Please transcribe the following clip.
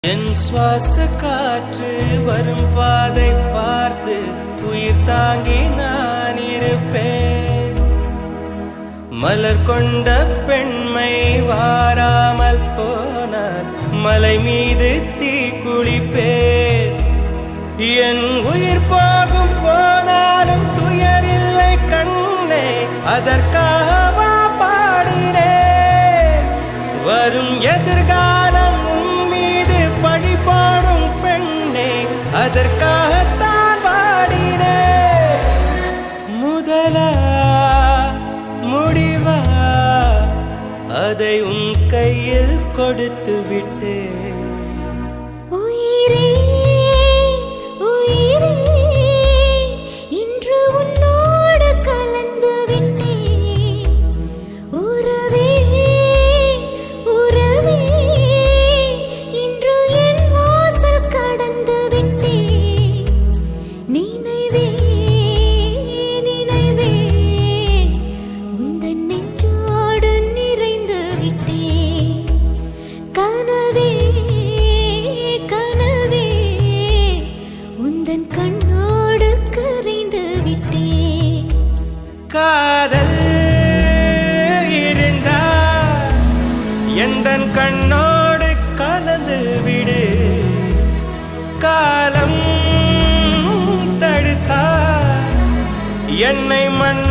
என் சுவாச காற்று வரும் பாதை பார்த்து உயிர் தாங்கி நான் இருப்பேன். மலர் கொண்ட பெண்மை வாராமல் போனார் மலை மீது தீ குளிப்பேன். என் உயிர் போகும் போனாலும் துயரில்லை கண்ணே, அதற்காகவா பாடினேன். வரும் எதிர்காலம் பழி பாடும் பெண்ணே, அதற்காகத்தான் பாடினேன். முதலா முடிவா அதை உன் கையில் கொடுத்து விட்டேன். உயிரே உயிரே இன்று உன்னோடு கலந்து விட்டேன். உறவே உறவே கண்ணோடு கரைந்து விட்டேன். காதல் இருந்தா எந்தன் கண்ணோடு கலந்து விடு. காலம் தடுத்தா என்னை மண்